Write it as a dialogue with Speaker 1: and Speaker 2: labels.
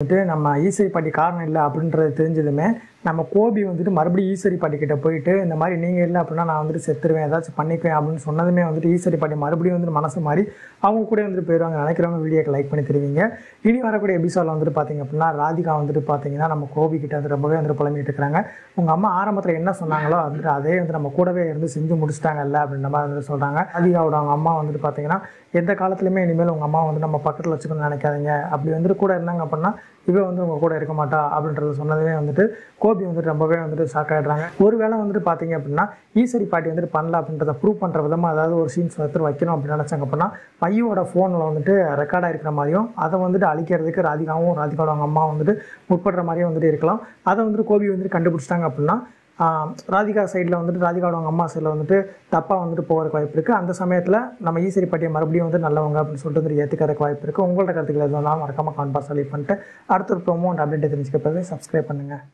Speaker 1: வந்துட்டு நம்ம ஈஸ்வரி பாட்டி காரணம் இல்லை அப்படின்றது தெரிஞ்சதுமே நம்ம கோபி வந்துட்டு மறுபடியும் ஈஸ்வரி பாட்டி கிட்ட போயிட்டு இந்த மாதிரி நீங்கள் இல்லை அப்படின்னா நான் வந்துட்டு செத்துருவேன் ஏதாச்சும் பண்ணிக்குவேன் அப்படின்னு சொன்னதுமே வந்துட்டு ஈஸ்வரி பாட்டி மறுபடியும் வந்துட்டு மனசு மாறி அவங்க கூட வந்துட்டு போயிடுவாங்க. நினைக்கிறவங்க வீடியோக்கு லைக் பண்ணி தருவீங்க. இனி வரக்கூடிய எபிசோடில் வந்துட்டு பார்த்தீங்க அப்படின்னா ராதிகா வந்துட்டு பார்த்தீங்கன்னா நம்ம கோபி கிட்ட வந்து ரொம்பவே வந்துட்டு புலம்பிட்டு இருக்கிறாங்க. உங்கள் அம்மா ஆரம்பத்தில் என்ன சொன்னாங்களோ வந்துட்டு அதே வந்து நம்ம கூடவே இருந்து செஞ்சு முடிச்சிட்டாங்கல்ல அப்படின்ற மாதிரி வந்துட்டு சொல்கிறாங்க. ராதிகாவோட அவங்க அம்மா வந்துட்டு பார்த்தீங்கன்னா எந்த காலத்துலையுமே இனிமேல் உங்கள் அம்மா வந்து நம்ம பக்கத்தில் வச்சுக்கணும்னு நினைக்காதீங்க, அப்படி வந்துட்டு கூட இருந்தாங்க அப்படின்னா இவ வந்து உங்கள் கூட இருக்க மாட்டா அப்படின்றது சொன்னதே வந்துட்டு கோபி வந்துட்டு ரொம்பவே வந்துட்டு ஷாக் ஆகிடுறாங்க. ஒருவேளை வந்துட்டு பார்த்தீங்க அப்படின்னா ஈஸ்வரி பாட்டி வந்துட்டு பண்ணல அப்படின்றத ப்ரூவ் பண்ணுற விதமாக அதாவது ஒரு சீன்ஸ் வந்துட்டு வைக்கணும் அப்படின்னு நினச்சாங்க அப்படின்னா பையோட ஃபோனில் வந்துட்டு ரெக்கார்டாக இருக்கிற மாதிரியும் அதை வந்துட்டு அழிக்கிறதுக்கு ராதிகாவோட அவங்க அம்மா வந்துட்டு முற்படுற மாதிரியும் வந்துட்டு இருக்கலாம். அதை வந்துட்டு கோபி வந்துட்டு கண்டுபிடிச்சிட்டாங்க அப்படின்னா ராதிகா சைடில் வந்துட்டு ராதிகாவோட அவங்க அம்மா சைடில் வந்துட்டு தப்பாக வந்துட்டு போகிறதுக்கு வாய்ப்பு இருக்குது. அந்த சமயத்தில் நம்ம ஈஸ்வரி பாட்டியை மறுபடியும் வந்து நல்லவங்க அப்படின்னு சொல்லிட்டு வந்து ஏற்றுக்கிறதுக்கு வாய்ப்பு இருக்குது. உங்களோட கருத்துக்கள் எதுவும் மறக்காமல் கமெண்ட் பாக்ஸ் லீவ் பண்ணிட்டு அடுத்த ஒரு ப்ரோமோ அண்ட் அப்டேட் தெரிஞ்சுக்க சப்ஸ்கிரைப் பண்ணுங்கள்.